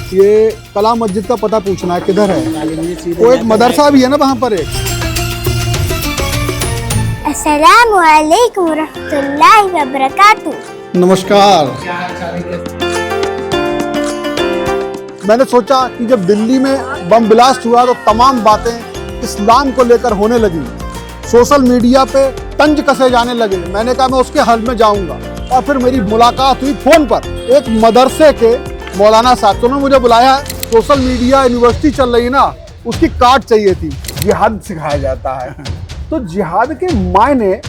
ये कला मस्जिद का पता पूछना है, किधर है? वो एक मदरसा भी है ना वहाँ पर एक। अस्सलामु अलैकुम रहमतुल्लाहि व बरकातुहू। नमस्कार। मैंने सोचा कि जब दिल्ली में बम ब्लास्ट हुआ तो तमाम बातें इस्लाम को लेकर होने लगी, सोशल मीडिया पे तंज कसे जाने लगे। मैंने कहा मैं उसके हल में जाऊंगा, और फिर मेरी मुलाकात हुई फ़ोन पर एक मदरसे के मौलाना साहब। तो उन्होंने मुझे बुलाया, सोशल मीडिया यूनिवर्सिटी चल रही ना, उसकी कार्ड चाहिए थी। जिहाद सिखाया जाता है, तो जिहाद के मायने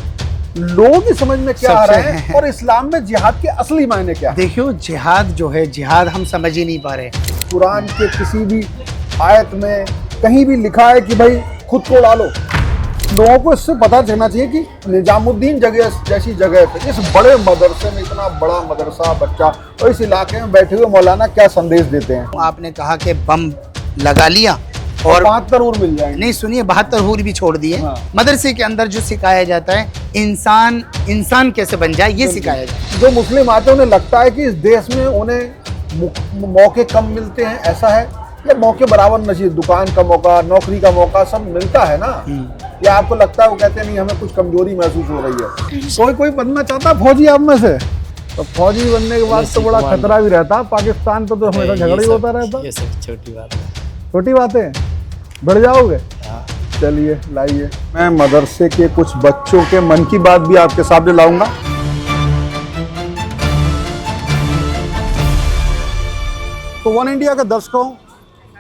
लोगों की समझ में क्या आ रहे हैं और इस्लाम में जिहाद के असली मायने क्या है? देखियो, जिहाद जो है, जिहाद हम समझ ही नहीं पा रहे। कुरान के किसी भी आयत में कहीं भी लिखा है कि भाई खुद को डालो? लोगों को इससे पता चलना चाहिए कि निजामुद्दीन जगह जैसी जगह पे, इस बड़े मदरसे में, इतना बड़ा मदरसा, बच्चा, और इस इलाके में बैठे हुए मौलाना क्या संदेश देते हैं। आपने कहा कि बम लगा लिया और 72 हूर मिल जाएंगे। नहीं, सुनिए, 72 हूर भी छोड़ दिए। हाँ। मदरसे के अंदर जो सिखाया जाता है, इंसान कैसे बन जाए, ये सिखाया जाता है। जो मुस्लिम आते हैं उन्हें लगता है कि इस देश में उन्हें मौके कम मिलते हैं, ऐसा है, या मौके बराबर नसीब, दुकान का मौका, नौकरी का मौका सब मिलता है ना, या आपको लगता है वो कहते हैं नहीं हमें कुछ कमजोरी महसूस हो रही है? कोई बनना चाहता है फौजी आप में से, तो फौजी बनने के बाद तो बड़ा खतरा भी रहता। पाकिस्तान पे तो हमेशा झगड़ा ही होता रहता। ये सब छोटी बात है। छोटी बातें बढ़ जाओगे। चलिए लाइए, मैं मदरसे के कुछ बच्चों के मन की बात भी आपके सामने लाऊंगा। तो वन इंडिया के दर्शकों,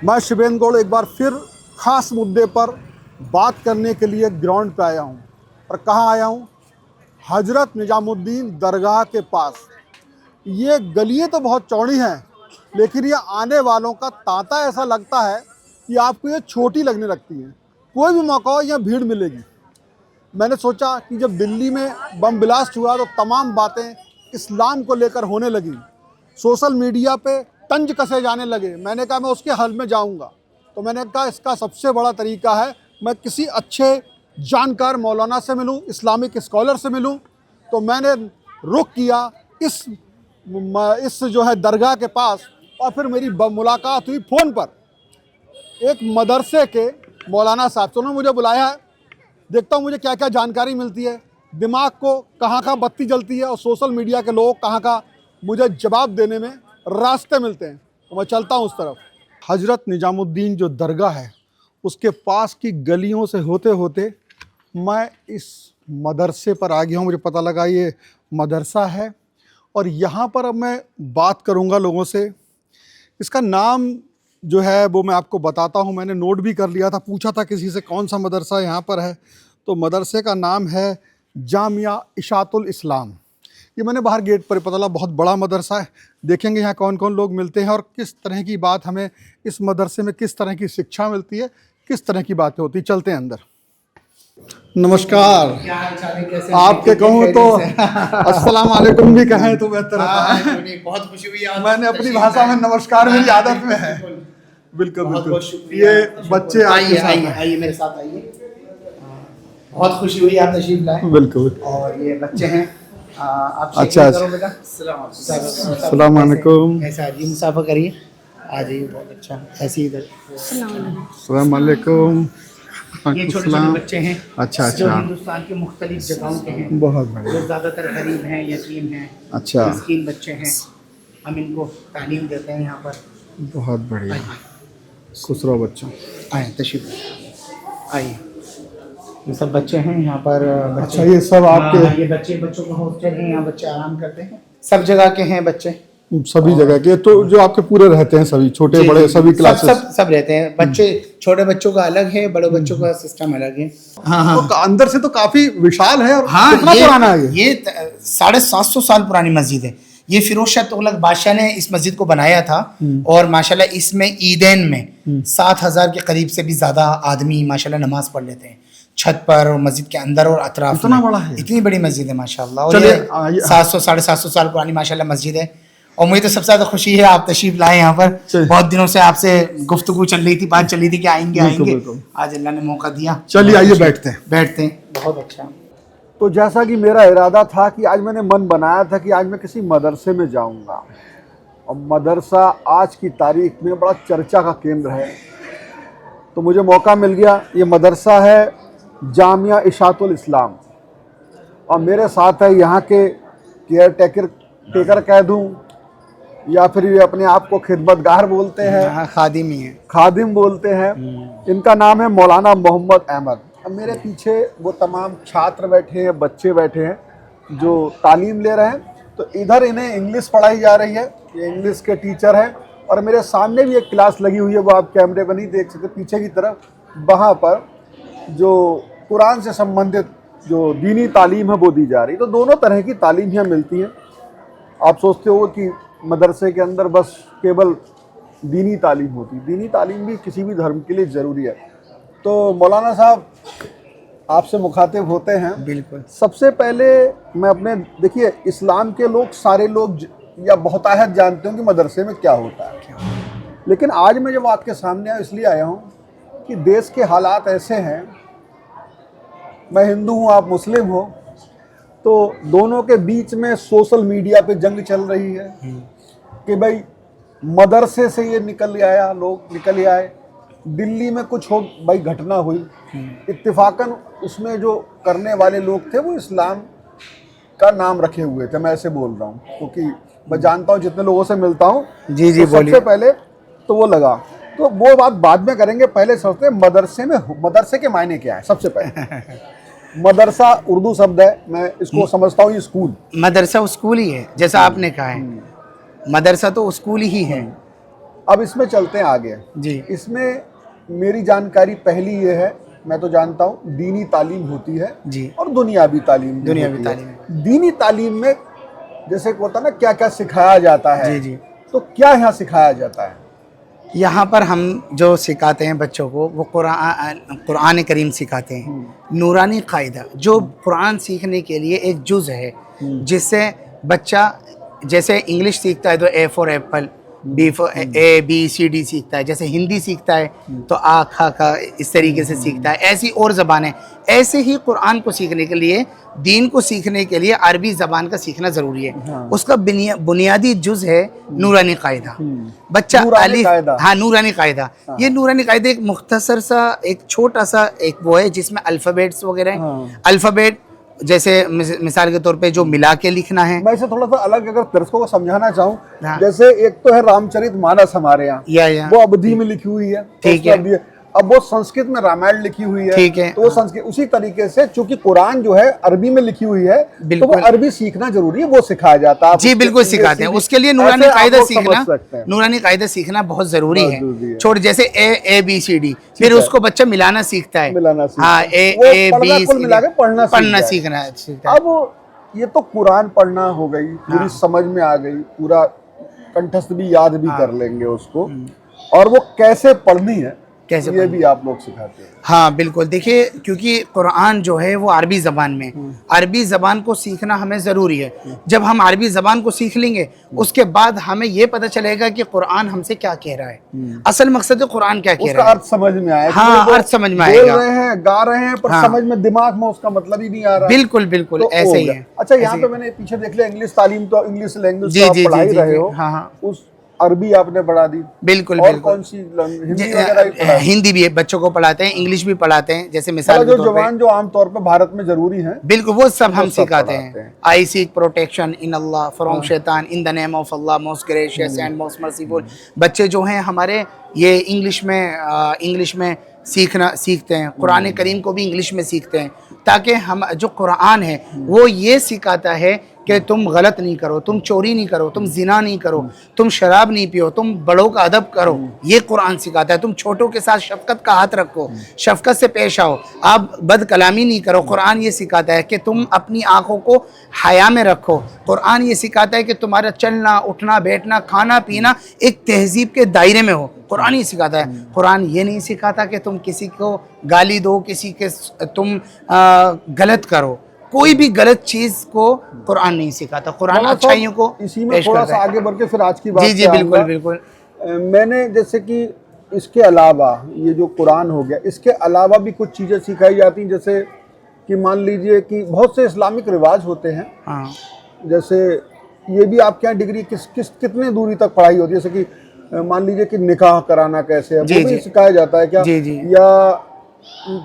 मैं शिवेंद्र गौड़ एक बार फिर खास मुद्दे पर बात करने के लिए ग्राउंड पे आया हूँ। और कहाँ आया हूँ? हजरत निजामुद्दीन दरगाह के पास। ये गलियाँ तो बहुत चौड़ी हैं, लेकिन ये आने वालों का तांता ऐसा लगता है कि आपको ये छोटी लगने लगती है। कोई भी मौका हो यहाँ भीड़ मिलेगी। मैंने सोचा कि जब दिल्ली में बम ब्लास्ट हुआ तो तमाम बातें इस्लाम को लेकर होने लगी, सोशल मीडिया पे तंज कसे जाने लगे। मैंने कहा मैं उसके हल में जाऊंगा। तो मैंने कहा इसका सबसे बड़ा तरीका है मैं किसी अच्छे जानकार मौलाना से मिलूं, इस्लामिक स्कॉलर से मिलूं। तो मैंने रुख किया इस जो है दरगाह के पास, और फिर मेरी मुलाकात हुई फ़ोन पर एक मदरसे के मौलाना साहब। तो उन्होंने मुझे बुलाया है, देखता हूँ मुझे क्या क्या जानकारी मिलती है, दिमाग को कहाँ कहाँ बत्ती जलती है, और सोशल मीडिया के लोग कहाँ कहाँ मुझे जवाब देने में रास्ते मिलते हैं। तो मैं चलता हूँ उस तरफ। हजरत निजामुद्दीन जो दरगाह है, उसके पास की गलियों से होते होते मैं इस मदरसे पर आ गया हूँ। मुझे पता लगा ये मदरसा है, और यहाँ पर अब मैं बात करूँगा लोगों से। इसका नाम जो है वो मैं आपको बताता हूँ। मैंने नोट भी कर लिया था, पूछा था किसी से कौन सा मदरसा यहाँ पर है। तो मदरसे का नाम है जामिया इशातुल इस्लाम। ये मैंने बाहर गेट पर पता लगा, बहुत बड़ा मदरसा है। देखेंगे यहाँ कौन कौन लोग मिलते हैं और किस तरह की बात हमें इस मदरसे में, किस तरह की शिक्षा मिलती है, किस तरह की बातें होती। चलते हैं अंदर। नमस्कार। क्या हाल चाल है, कैसे? आपके कहूँ तो अस्सलाम वालेकुम भी कहें तो बेहतर है। बहुत खुशी हुई। मैंने अपनी भाषा में नमस्कार मेरी आदत में है। बिल्कुल बिल्कुल। ये बच्चे आइए मेरे साथ आइए। बहुत खुशी हुई आप तशरीफ लाए। बिल्कुल। और ये बच्चे हैं, आप अच्छा। अस्सलाम वालेकुम। ऐसा आइए, मुसाफा करिए, आ जाइए। बहुत अच्छा। ऐसे इधर अस्सलाम वालेकुम। ये छोटे छोटे बच्चे हैं। अच्छा जो हिंदुस्तान के मुख्तलिफ जगहों के हैं। बहुत बढ़िया। जो ज़्यादातर गरीब हैं, यतीम हैं, अच्छा, मिस्कीन बच्चे हैं। हम इनको तालीम देते हैं यहाँ पर। बहुत बढ़िया। खुश रहो बच्चों। आए तशरीफ आइए। ये सब बच्चे हैं यहाँ पर। अच्छा, ये सब आपके? ये बच्चों का हॉस्टल है, यहाँ बच्चे आराम करते हैं। सब जगह के हैं बच्चे, सभी जगह के। तो जो आपके पूरे रहते हैं सभी, छोटे बड़े सभी क्लासेस? सब रहते हैं। बच्चे, छोटे बच्चों का अलग है, बड़े बच्चों का सिस्टम अलग है। हाँ। तो अंदर से तो काफी विशाल है। और हाँ, कितना पुराना है ये 750 साल पुरानी मस्जिद है। ये फिरोज शाह तुगलक बादशाह ने इस मस्जिद को बनाया था। और माशाल्लाह इसमें ईदैन में 7000 के करीब से भी ज्यादा आदमी माशाल्लाह नमाज पढ़ लेते हैं, छत पर और मस्जिद के अंदर और अतराफ। इतना बड़ा है? इतनी बड़ी मस्जिद है माशाल्लाह। और ये 700-750 साल पुरानी माशाल्लाह मस्जिद है। और मुझे तो सबसे ज्यादा खुशी है आप तशरीफ लाए यहाँ पर। बहुत दिनों से आपसे गुफ्तगू चल रही थी, बात चल रही थी कि आएंगे। आज अल्लाह ने मौका दिया। चलिए आइए बैठते हैं। बहुत अच्छा। तो जैसा कि मेरा इरादा था कि आज मैंने मन बनाया था कि आज मैं किसी मदरसे में जाऊंगा, और मदरसा आज की तारीख में बड़ा चर्चा का केंद्र है। तो मुझे मौका मिल गया, ये मदरसा है जामिया इशातुल इस्लाम, और मेरे साथ है यहाँ के केयर टेकर कह दूँ या फिर ये अपने आप को खिदमतगार बोलते हैं, खादिम ही है, खादिम बोलते हैं। इनका नाम है मौलाना मोहम्मद अहमद। अब मेरे पीछे वो तमाम छात्र बैठे हैं, बच्चे बैठे हैं जो तालीम ले रहे हैं। तो इधर इन्हें इंग्लिश पढ़ाई जा रही है, ये इंग्लिश के टीचर हैं। और मेरे सामने भी एक क्लास लगी हुई है, वो आप कैमरे पर नहीं देख सकते, पीछे की तरफ, वहाँ पर जो कुरान से संबंधित जो दीनी तालीम है वो दी जा रही है। तो दोनों तरह की तालीम यहाँ मिलती हैं। आप सोचते हो कि मदरसे के अंदर बस केवल दीनी तालीम होती, दीनी तालीम भी किसी भी धर्म के लिए ज़रूरी है। तो मौलाना साहब आपसे मुखातिब होते हैं। बिल्कुल। सबसे पहले मैं अपने, देखिए इस्लाम के लोग सारे लोग या बहुतायत जानते हो कि मदरसे में क्या होता है, लेकिन आज मैं जब आपके सामने आया इसलिए आया हूँ कि देश के हालात ऐसे हैं, मैं हिंदू हूँ आप मुस्लिम हो, तो दोनों के बीच में सोशल मीडिया पे जंग चल रही है कि भाई मदरसे से ये निकल आया, लोग निकल आए, दिल्ली में कुछ हो भाई घटना हुई, इत्तेफाकन उसमें जो करने वाले लोग थे वो इस्लाम का नाम रखे हुए थे। मैं ऐसे बोल रहा हूँ क्योंकि मैं जानता हूँ, जितने लोगों से मिलता हूँ। जी जी, तो सबसे पहले तो वो लगा, तो वो बात बाद में करेंगे, पहले सोचते मदरसे के मायने क्या है। सबसे पहले मदरसा उर्दू शब्द है, मैं इसको समझता हूँ ये स्कूल, मदरसा स्कूल ही है, जैसा आपने कहा है, मदरसा तो स्कूल ही है। अब इसमें चलते हैं आगे जी। इसमें मेरी जानकारी पहली ये है, मैं तो जानता हूँ दीनी तालीम होती है जी, और दुनियावी तालीम भी होती है। दीनी तालीम में जैसे होता है ना, क्या क्या सिखाया जाता है। जी जी। तो क्या यहाँ सिखाया जाता है? यहाँ पर हम जो सिखाते हैं बच्चों को, वो कुरान करीम सिखाते हैं, नूरानी कायदा, जो कुरान सीखने के लिए एक जुज़ है, जिससे बच्चा जैसे इंग्लिश सीखता है तो A for apple, B for A B C D सीखता है, जैसे हिंदी सीखता है तो आ खा खा इस तरीके से सीखता है, ऐसी और ज़बानें। ऐसे ही कुरान को सीखने के लिए, दीन को सीखने के लिए अरबी ज़बान का सीखना ज़रूरी है। हाँ। उसका बुनियादी जुज़ है नूरानी कायदा। बच्चा हाँ, नूरानी कायदा। ये नूरानी कायदा एक मुख्तसर सा, एक छोटा सा एक वो है जिसमें अल्फ़ाबेट्स वगैरह हैं। हाँ। अल्फ़ाबेट जैसे मिसाल के तौर पे जो मिला के लिखना है। मैं इसे थोड़ा सा अलग अगर दर्शकों को समझाना चाहूँ, हाँ। जैसे एक तो है रामचरित मानस हमारे यहाँ, या वो अवधी में लिखी हुई है, ठीक है। अब वो संस्कृत में रामायण लिखी हुई है, ठीक है। तो वो संस्कृत, उसी तरीके से चूंकि कुरान जो है अरबी में लिखी हुई है, तो वो अरबी सीखना जरूरी है, वो सिखाया जाता है। जी बिल्कुल सिखाते हैं, उसके लिए नूरानी कायदा सीखना, नूरानी कायदा सीखना बहुत जरूरी है। छोड़ जैसे ए बी सी डी, फिर उसको बच्चा मिलाना सीखता है, हाँ, ए बी पढ़ना सीखना है। अब ये तो कुरान पढ़ना हो गई, पूरी समझ में आ गई, पूरा कंठस्थ भी याद भी कर लेंगे उसको, और वो कैसे पढ़नी है कैसे ये भी आप लोग सिखाते हैं। हाँ बिल्कुल। देखिए, क्योंकि कुरान जो है वो अरबी ज़बान में, अरबी ज़बान को सीखना हमें ज़रूरी है। जब हम अरबी ज़बान को सीख लेंगे, उसके बाद हमें ये पता चलेगा कि कुरान हमसे क्या कह रहा है, असल मकसद कुरान क्या कह रहा है, अर्थ समझ में आएगा। हाँ, अर्थ समझ में आएगा। बोल रहे हैं, गा रहे हैं, पर समझ में, दिमाग में उसका मतलब ही नहीं आ रहा। बिल्कुल बिल्कुल, तो ऐसे ही है। अच्छा, यहाँ पे मैंने पीछे देख लिया इंग्लिश तालीम, तो इंग्लिश लैंग्वेज जी पढ़ा ही रहे हो। हाँ, उस अरबी आपने पढ़ा दी। बिल्कुल और बिल्कुल। कौन सी हिंदी हिंदी भी बच्चों को पढ़ाते हैं, इंग्लिश भी पढ़ाते हैं। जैसे मिसाल जो जवान जो आमतौर पर भारत में जरूरी है, बिल्कुल वो सब हम सिखाते हैं। I seek protection in Allah from शैतान, in the name of Allah most gracious and most merciful. बच्चे जो हैं हमारे ये इंग्लिश में सीखते हैं, कुरान करीम को भी इंग्लिश में सीखते हैं, ताकि हम जो कुरान है वो ये सिखाता है कि तुम गलत नहीं करो, तुम चोरी नहीं करो, तुम जिना नहीं करो, तुम शराब नहीं पियो, तुम बड़ों का अदब करो। ये कुरान सिखाता है। तुम छोटों के साथ शफकत का हाथ रखो, शफकत से पेश आओ, आप बद कलामी नहीं करो। कुरान ये सिखाता है कि तुम अपनी आंखों को हया में रखो। कुरान ये सिखाता है कि तुम्हारा चलना, उठना, बैठना, खाना पीना एक तहजीब के दायरे में हो। कुरान ही सिखाता है। कुरान ये नहीं सिखाता कि तुम किसी को गाली दो, किसी के तुम गलत करो। कोई भी गलत चीज को कुरान नहीं सिखाता। कुरान अच्छाइयों को इसी में थोड़ा सा आगे बढ़ के फिर आज की बात। जी जी बिल्कुल बिल्कुल। मैंने जैसे कि इसके अलावा ये जो कुरान हो गया, इसके अलावा भी कुछ चीज़ें सिखाई जाती हैं, जैसे कि मान लीजिए कि बहुत से इस्लामिक रिवाज होते हैं। हाँ। जैसे ये भी आपके यहाँ डिग्री कितने दूरी तक पढ़ाई होती है, जैसे कि मान लीजिए कि निकाह कराना कैसे है, वो भी सिखाया जाता है क्या? या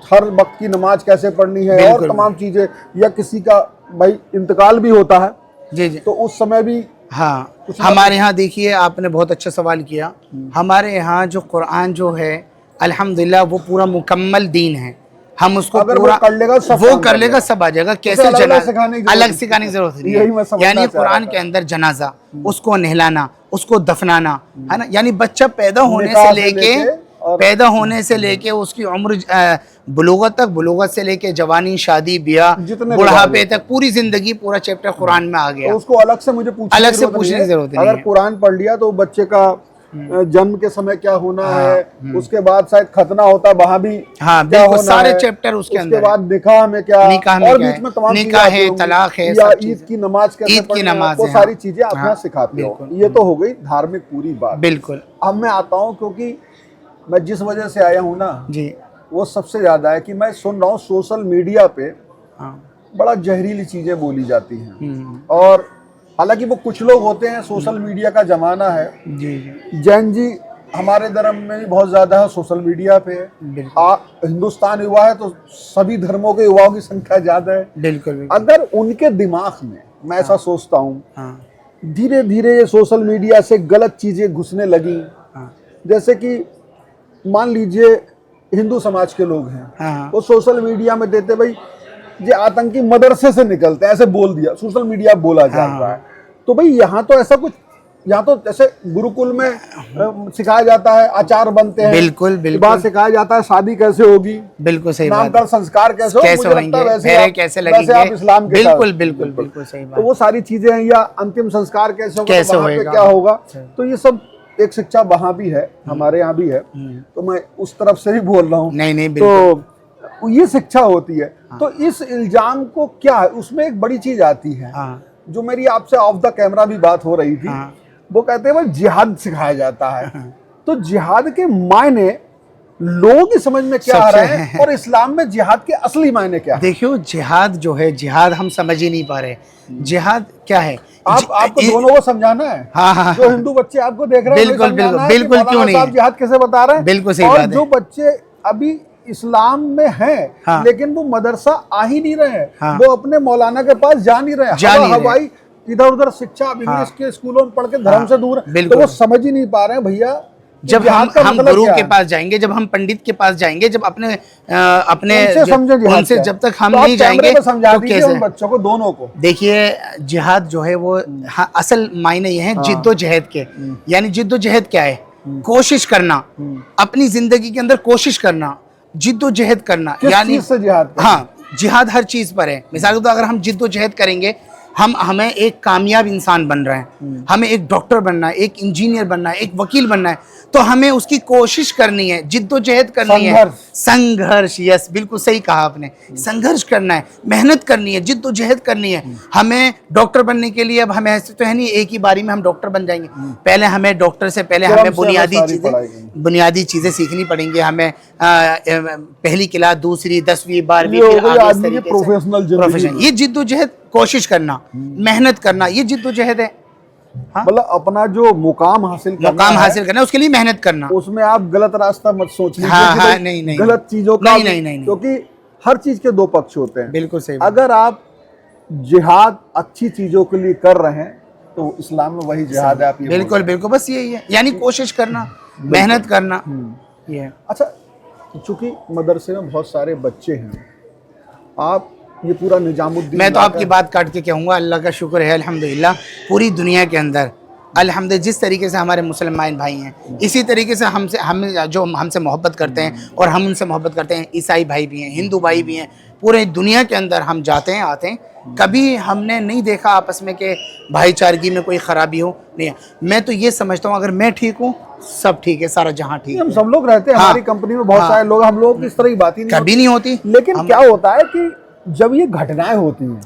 हर वक्त की नमाज कैसे पढ़नी है और तमाम चीजें, या किसी का भाई इंतकाल भी होता है जी जी, तो उस समय भी? हाँ, हमारे यहाँ देखिए, आपने बहुत अच्छा सवाल किया। हमारे यहाँ जो कुरान जो है अल्हम्दुलिल्लाह वो पूरा मुकम्मल दीन है। हम उसको अगर पूरा वो कर लेगा सब आ जाएगा। कैसे अलग सिखाने की जरूरत नहीं है। यानी कुरान के अंदर जनाजा, उसको नहलाना, उसको दफनाना, है ना, यानी बच्चा पैदा होने से लेके उसकी उम्र बुलूगत तक, बुलूगत से लेके जवानी, शादी, ब्याह, बुढ़ापे तक पूरी जिंदगी, पूरा चैप्टर कुरान में आ गया। तो उसको अलग से मुझे पूछने की जरूरत नहीं है। अगर कुरान पढ़ लिया तो बच्चे का जन्म के समय क्या होना है, उसके बाद शायद खतना होता है, वहाँ भी क्या होना सारे है, चैप्टर उसके अंदर। उसके बाद निकाह में क्या, और बीच में तमाम निकाह है, तलाक है, या ईद की नमाज कैसे पढ़नी है, वो सारी चीजें आप यहाँ सिखाते हो। ये तो हो गई धार्मिक पूरी बात। बिल्कुल। अब मैं आता हूँ, क्योंकि मैं जिस वजह से आया हूँ ना जी, वो सबसे ज्यादा है कि मैं सुन रहा हूँ सोशल मीडिया पे बड़ा जहरीली चीजें बोली जाती हैं। और हालांकि वो कुछ लोग होते हैं, सोशल मीडिया का जमाना है जी। जैन जी हमारे धर्म में भी बहुत ज्यादा है, सोशल मीडिया पे हिंदुस्तान युवा है तो सभी धर्मों के युवाओं की संख्या ज्यादा है। बिल्कुल। अगर उनके दिमाग में, मैं ऐसा सोचता हूँ, धीरे धीरे ये सोशल मीडिया से गलत चीजें घुसने लगी, जैसे कि मान लीजिए हिंदू समाज के लोग हैं, वो सोशल मीडिया में देते भाई ये आतंकी मदरसे से निकलते हैं, ऐसे बोल दिया, सोशल मीडिया बोला जा रहा है। तो भाई यहाँ तो ऐसा कुछ, यहाँ तो जैसे गुरुकुल में सिखाया जाता है, आचार बनते हैं, बिल्कुल बात सिखाया जाता है, शादी कैसे होगी, बिल्कुल सही बात, नामकरण संस्कार कैसे होंगे, वैसे आप इस्लाम के, बिल्कुल सही बात। तो वो सारी चीजें हैं, या अंतिम संस्कार कैसे होगा, क्या होगा, तो ये सब एक शिक्षा वहाँ भी है, हमारे यहाँ भी है, तो मैं उस तरफ से ही बोल रहा हूँ। नहीं, तो ये शिक्षा होती है। तो इस इल्जाम को क्या है, उसमें एक बड़ी चीज आती है जो मेरी आपसे ऑफ द कैमरा भी बात हो रही थी। वो कहते हैं वो जिहाद सिखाया जाता है। तो जिहाद के मायने लोगों की समझ में क्या आ रहा है, और इस्लाम में जिहाद के असली मायने क्या है? देखियो, जिहाद जो है, जिहाद हम समझ ही नहीं पा रहे। जिहाद क्या है, आपको दोनों को समझाना है। हाँ। जो हिंदू बच्चे आपको देख रहे हैं, बिल्कुल क्यों नहीं, जिहाद कैसे बता रहे हैं, बिल्कुल सही बात है। जो बच्चे अभी इस्लाम में हैं, लेकिन वो मदरसा आ ही नहीं रहे हैं, वो अपने मौलाना के पास जा नहीं रहे, हवाई इधर उधर शिक्षा इंग्लिश के स्कूलों में पढ़ के धर्म से दूर, तो वो समझ ही नहीं पा रहे हैं भैया। जब हम गुरु के पास जाएंगे, जब हम पंडित के पास जाएंगे, जब अपने उनसे जब तक हम नहीं जाएंगे तो कैसे बच्चों को, दोनों को देखिए, जिहाद जो है वो असल मायने ये है जिद्दोजहद के। यानी जिद्दोजहद क्या है, कोशिश करना, अपनी जिंदगी के अंदर कोशिश करना, जिद्दोजहद करना। यानी जिहाद हर चीज पर है। मिसाल के तौर अगर हम जिद्दोजहद करेंगे, हमें एक कामयाब इंसान बन रहे हैं, हमें एक डॉक्टर बनना है, एक इंजीनियर बनना है, एक वकील बनना है, तो हमें उसकी कोशिश करनी है, जिद्दोजहद करनी है, संघर्ष। यस, बिल्कुल सही कहा आपने, संघर्ष करना है, मेहनत करनी है, जिद्दोजहद करनी है। हमें डॉक्टर बनने के लिए, अब हमें ऐसे तो है नहीं एक ही बारी में हम डॉक्टर बन जाएंगे। पहले हमें डॉक्टर से पहले हमें बुनियादी चीजें सीखनी पड़ेंगी। हमें पहली क्लास, दूसरी, 10वीं, 12वीं, प्रोफेशनल, ये जिद्दोजहद, कोशिश करना, मेहनत करना, ये जिद्दोजहद है। मतलब अपना जो मुकाम हासिल करना, उसके लिए मेहनत करना। उसमें आप गलत रास्ता मत सोच लीजिए, नहीं, गलत चीजों का नहीं, क्योंकि हर चीज के दो पक्ष होते हैं। बिल्कुल सही। अगर आप जिहाद अच्छी चीजों के लिए कर रहे हैं तो इस्लाम में वही जिहाद है। आप बिल्कुल, बस यही है, यानी कोशिश करना, मेहनत करना। ये अच्छा, चूंकि मदरसे में बहुत सारे बच्चे हैं, आप ये पूरा निजामुद्दीन, मैं तो आपकी बात काट के कहूँगा, अल्लाह का शुक्र है अल्हम्दुलिल्लाह, पूरी दुनिया के अंदर अल्हम्दुलिल्लाह जिस तरीके से हमारे मुसलमान भाई हैं, इसी तरीके से हमसे मोहब्बत करते हैं और हम उनसे मोहब्बत करते हैं। ईसाई भाई भी हैं, हिंदू भाई भी हैं, पूरे दुनिया के अंदर हम जाते हैं, आते हैं, कभी हमने नहीं देखा आपस में कि भाईचारगी में कोई ख़राबी हो। नहीं, मैं तो ये समझता हूँ अगर मैं ठीक हूँ, सब ठीक है, सारा जहाँ ठीक है। हम सब लोग रहते हैं, हमारी कंपनी में बहुत सारे लोग, हम लोग की इस तरह की बात ही कभी नहीं होती। लेकिन क्या होता है कि जब ये घटनाएं होती हैं,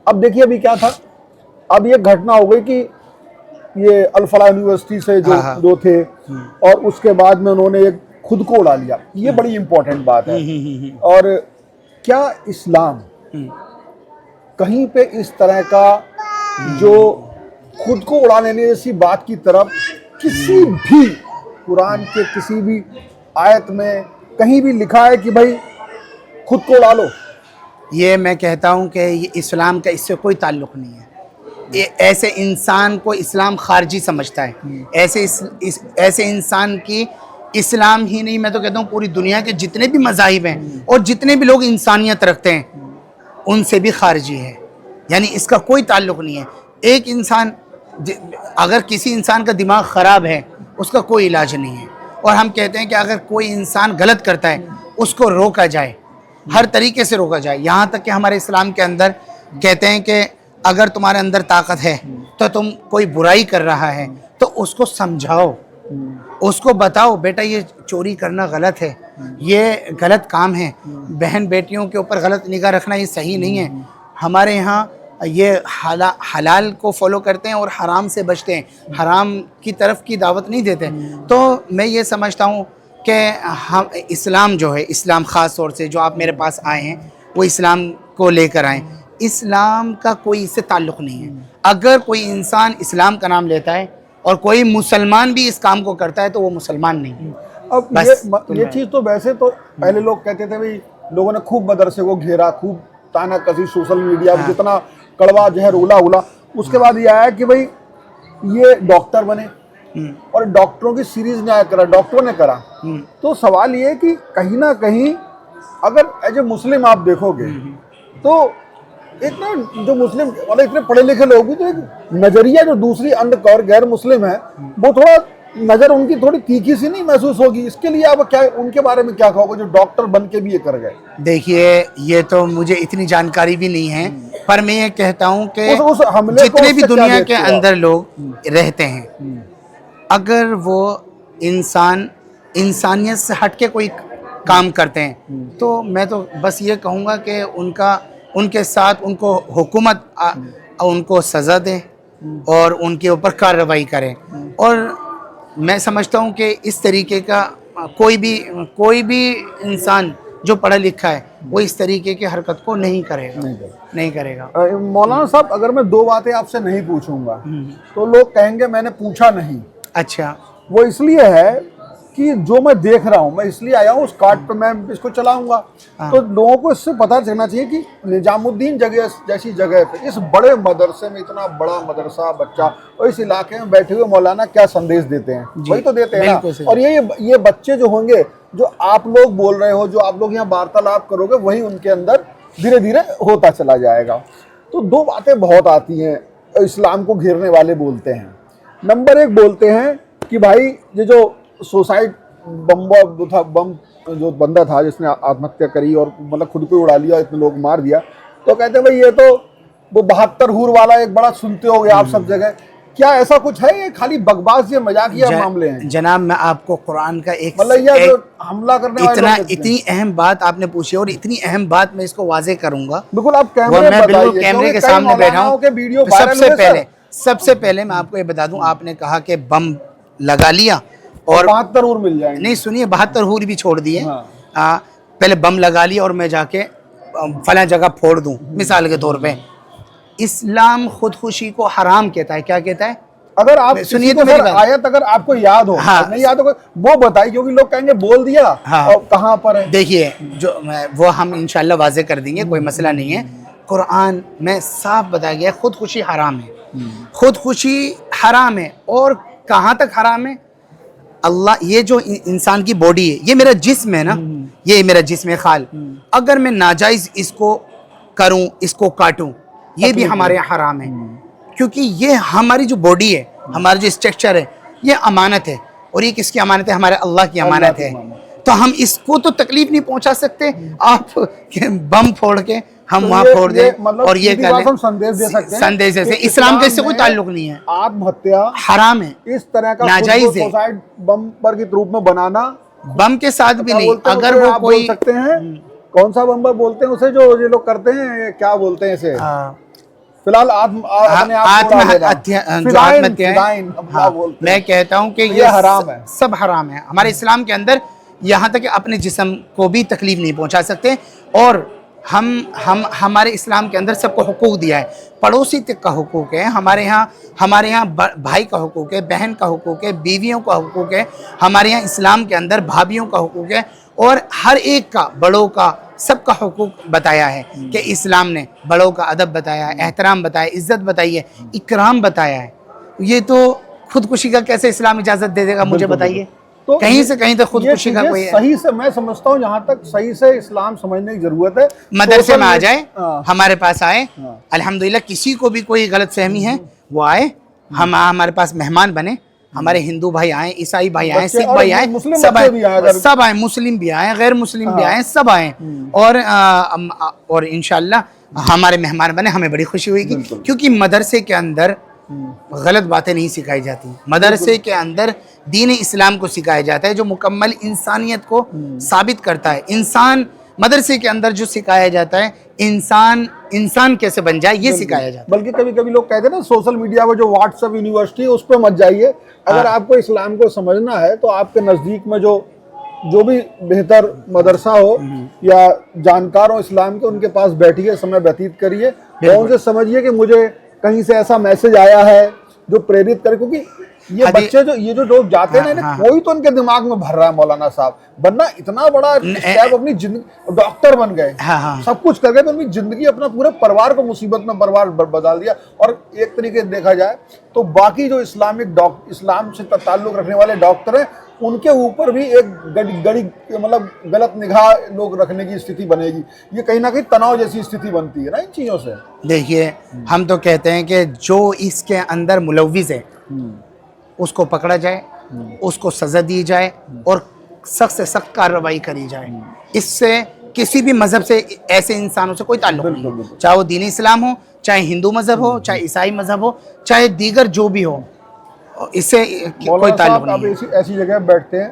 अब देखिए अभी क्या था, अब ये घटना हो गई कि ये अल-फलाह यूनिवर्सिटी से जो थे, और उसके बाद में उन्होंने एक खुद को उड़ा लिया, ये बड़ी इंपॉर्टेंट बात है। और क्या इस्लाम कहीं पे इस तरह का जो खुद को उड़ा लेने जैसी बात की तरफ किसी भी कुरान के किसी भी आयत में कहीं भी लिखा है कि भाई खुद को उड़ा लो? ये मैं कहता हूँ कि ये इस्लाम का इससे कोई ताल्लुक़ नहीं है। ये ऐसे इंसान को इस्लाम खारजी समझता है। ऐसे इंसान की इस्लाम ही नहीं, मैं तो कहता हूँ पूरी दुनिया के जितने भी मज़ाहिब हैं और जितने भी लोग इंसानियत रखते हैं उनसे भी खारजी है। यानी इसका कोई ताल्लुक़ नहीं है। एक इंसान, अगर किसी इंसान का दिमाग ख़राब है उसका कोई इलाज नहीं है। और हम कहते हैं कि अगर कोई इंसान गलत करता है उसको रोका जाए, हर तरीके से रोका जाए। यहाँ तक कि हमारे इस्लाम के अंदर कहते हैं कि अगर तुम्हारे अंदर ताकत है तो तुम कोई बुराई कर रहा है तो उसको समझाओ, उसको बताओ बेटा ये चोरी करना गलत है, ये गलत काम है, बहन बेटियों के ऊपर गलत निगाह रखना ये सही नहीं है। हमारे यहाँ ये हलाल को फॉलो करते हैं और हराम से बचते हैं, हराम की तरफ की दावत नहीं देते। तो मैं ये समझता हूँ कि हम इस्लाम जो है, इस्लाम ख़ास तौर से जो आप मेरे पास आए हैं वो इस्लाम को लेकर आए। इस्लाम का कोई इससे ताल्लुक़ नहीं है। अगर कोई इंसान इस्लाम का नाम लेता है और कोई मुसलमान भी इस काम को करता है तो वो मुसलमान नहीं है। अब ये चीज़ तो वैसे तो पहले लोग कहते थे भाई, लोगों ने खूब मदरसे को घेरा, खूब ताना कसी सोशल मीडिया में जितना कड़वा जहर उला, उसके बाद ये आया कि भाई ये डॉक्टर बने और डॉक्टरों की सीरीज न्याय करा, डॉक्टरों ने करा। तो सवाल ये है कि कहीं ना कहीं अगर एज ए मुस्लिम आप देखोगे तो एक ना जो मुस्लिम मतलब इतने पढ़े लिखे लोग भी, तो एक नजरिया जो दूसरी अन्य और गैर मुस्लिम है वो थोड़ा नजर उनकी थोड़ी तीखी सी नहीं महसूस होगी? इसके लिए आप क्या उनके बारे में क्या कहोगे जो डॉक्टर बन के भी ये कर गए? देखिए ये तो मुझे इतनी जानकारी भी नहीं है, पर मैं ये कहता हूँ कि उस हमले जितने को भी उससे क्या दुनिया के देखते हो अंदर लोग रहते हैं, अगर वो इंसान इंसानियत से हट के कोई काम करते हैं तो मैं तो बस ये कहूँगा कि उनके साथ उनको हुकूमत उनको सज़ा दे और उनके ऊपर कार्रवाई करें। और मैं समझता हूँ कि इस तरीके का कोई भी इंसान जो पढ़ा लिखा है वो इस तरीके की हरकत को नहीं करेगा। मौलाना साहब, अगर मैं दो बातें आपसे नहीं पूछूंगा तो लोग कहेंगे मैंने पूछा नहीं। अच्छा, वो इसलिए है कि जो मैं देख रहा हूँ, मैं इसलिए आया हूँ उस कार्ड पे मैं इसको चलाऊंगा। तो लोगों को इससे पता चलना चाहिए कि निजामुद्दीन जगह जैसी जगह पे इस बड़े मदरसे में इतना बड़ा मदरसा बच्चा और इस इलाके में बैठे हुए मौलाना क्या संदेश देते हैं, वही तो देते हैं ना। और ये बच्चे जो होंगे, जो आप लोग बोल रहे हो, जो आप लोग यहाँ वार्तालाप करोगे, वही उनके अंदर धीरे धीरे होता चला जाएगा। तो दो बातें बहुत आती हैं इस्लाम को घेरने वाले बोलते हैं। नंबर एक बोलते हैं कि भाई ये जो सुसाइड बम जो बंदा था जिसने आत्महत्या करी और मतलब खुद को उड़ा लिया, इतने लोग मार दिया, तो कहते हैं भाई ये तो वो 72 हूर वाला एक बड़ा सुनते हो गए आप सब जगह। क्या ऐसा कुछ है, ये खाली बकवास ये मजाकिया मामले हैं? जनाब मैं आपको कुरान का एक मतलब यह जो हमला करने वाले इतनी अहम बात आपने पूछी और इतनी अहम बात मैं इसको वाजे करूंगा। बिल्कुल, आप कैमरे के सामने बैठा हूँ। सबसे पहले मैं आपको ये बता दूं, आपने कहा कि बम लगा लिया और 72 हूर मिल जाएंगे। नहीं सुनिए, 72 हूर भी छोड़ दिए। हाँ। पहले बम लगा लिया और मैं जाके फला जगह फोड़ दूं, मिसाल के तौर पे। इस्लाम खुदकुशी को हराम कहता है। क्या कहता है? अगर आप सुनिए तो मेरी आयत अगर आपको याद हो, नहीं याद हो वो बताइए, क्योंकि लोग कहेंगे बोल दिया। और कहाँ पर है? देखिए वो हम इंशाल्लाह वाजे कर देंगे, कोई मसला नहीं है। कुरान में साफ बताया गया खुदकुशी हराम है, खुदकुशी हराम है। और कहाँ तक हराम है? अल्लाह, ये जो इंसान की बॉडी है, ये मेरा जिस्म है ना, ये मेरा जिस्म है खाल, अगर मैं नाजायज इसको करूं, इसको काटूं, ये भी हमारे यहाँ हराम है। क्योंकि ये हमारी जो बॉडी है, हमारा जो स्ट्रक्चर है, ये अमानत है। और ये किसकी अमानत है? हमारे अल्लाह की अमानत है। तो हम इसको तो तकलीफ नहीं पहुंचा सकते। आप बम फोड़ के हम वहाँ फोड़ दें और ये करें, संदेश दे सकते हैं। संदेश जैसे इस्लाम का इससे कोई ताल्लुक नहीं है। आत्महत्या हराम है, इस तरह का नाजायज है। सुसाइड बम पर के रूप में बनाना, बम के साथ भी नहीं। अगर वो कोई बोल सकते हैं, कौन सा बम बोलते हैं उसे जो ये लोग करते हैं, क्या बोलते हैं इसे? फिलहाल मैं कहता हूँ कि ये हराम है, सब हराम है हमारे इस्लाम के अंदर। यहाँ तक कि अपने जिस्म को भी तकलीफ नहीं पहुँचा सकते। और हम हमारे इस्लाम के अंदर सबको हुकूक दिया है। पड़ोसी तक का हुकूक है, हमारे यहाँ भाई का हुकूक है, बहन का हुकूक है, बीवियों का हुकूक है, हमारे यहाँ इस्लाम के अंदर भाभीयों का हुकूक है, और हर एक का, बड़ों का, सबका हुकूक बताया है कि इस्लाम ने बड़ों का अदब बताया है, एहतराम बताया, इज्जत बताई है, इकराम बताया है। ये तो खुदकुशी का कैसे इस्लाम इजाज़त दे देगा, मुझे बताइए। तो कहीं से कहीं तक खुदकुशी का कोई सही से, मैं समझता हूँ जहाँ तक सही से इस्लाम समझने की जरूरत है। मदरसे में आ जाए, हाँ। हमारे पास आए, अल्हम्दुलिल्लाह, किसी को भी कोई गलत फहमी है वो आए, हम हमारे पास मेहमान बने, हमारे हिंदू भाई आए, ईसाई भाई आए, सिख भाई आए, सब आए, मुस्लिम भी आए, गैर मुस्लिम भी आए, सब आए, और इंशाअल्लाह हमारे मेहमान बने, हमें बड़ी खुशी हुई। क्योंकि मदरसे के अंदर गलत बातें नहीं सिखाई जाती, मदरसे के अंदर दीन इस्लाम को सिखाया जाता है, जो मुकम्मल इंसानियत को साबित करता है। इंसान, मदरसे के अंदर जो सिखाया जाता है, इंसान कैसे बन जाए, ये सिखाया जाता है। बल्कि कभी कभी लोग कहते हैं ना, सोशल मीडिया पर जो व्हाट्सएप यूनिवर्सिटी है उस पर मत जाइए। अगर आपको इस्लाम को समझना है तो आपके नज़दीक में जो भी बेहतर मदरसा हो या जानकार हो इस्लाम के, उनके पास बैठिए, समय व्यतीत करिए, और उनसे समझिए कि मुझे कहीं से ऐसा मैसेज आया है जो प्रेरित करे। क्योंकि ये बच्चे ये जो लोग जाते हैं ना, कोई तो उनके दिमाग में भर रहा है मौलाना साहब, वरना इतना बड़ा स्टेप, अपनी जिंदगी, डॉक्टर बन गए, सब कुछ कर गए, अपनी जिंदगी, अपना पूरे परिवार को मुसीबत में बदल दिया। और एक तरीके से देखा जाए तो बाकी जो इस्लाम से ताल्लुक रखने वाले डॉक्टर हैं, उनके ऊपर भी एक गड़ी मतलब गलत निगाह लोग रखने की स्थिति बनेगी। ये कहीं ना कहीं तनाव जैसी स्थिति बनती है ना इन चीजों से। देखिए, हम तो कहते हैं कि जो इसके अंदर मुलव्विस है उसको पकड़ा जाए, उसको सजा दी जाए, और सख्त से सख्त कार्रवाई करी जाए। इससे किसी भी मजहब से, ऐसे इंसानों से कोई ताल्लुक नहीं है, चाहे वो दीन इस्लाम हो, चाहे हिंदू मजहब हो, चाहे ईसाई मजहब हो, चाहे दीगर जो भी हो, इससे कोई ताल्लुक नहीं है। ऐसी जगह बैठते हैं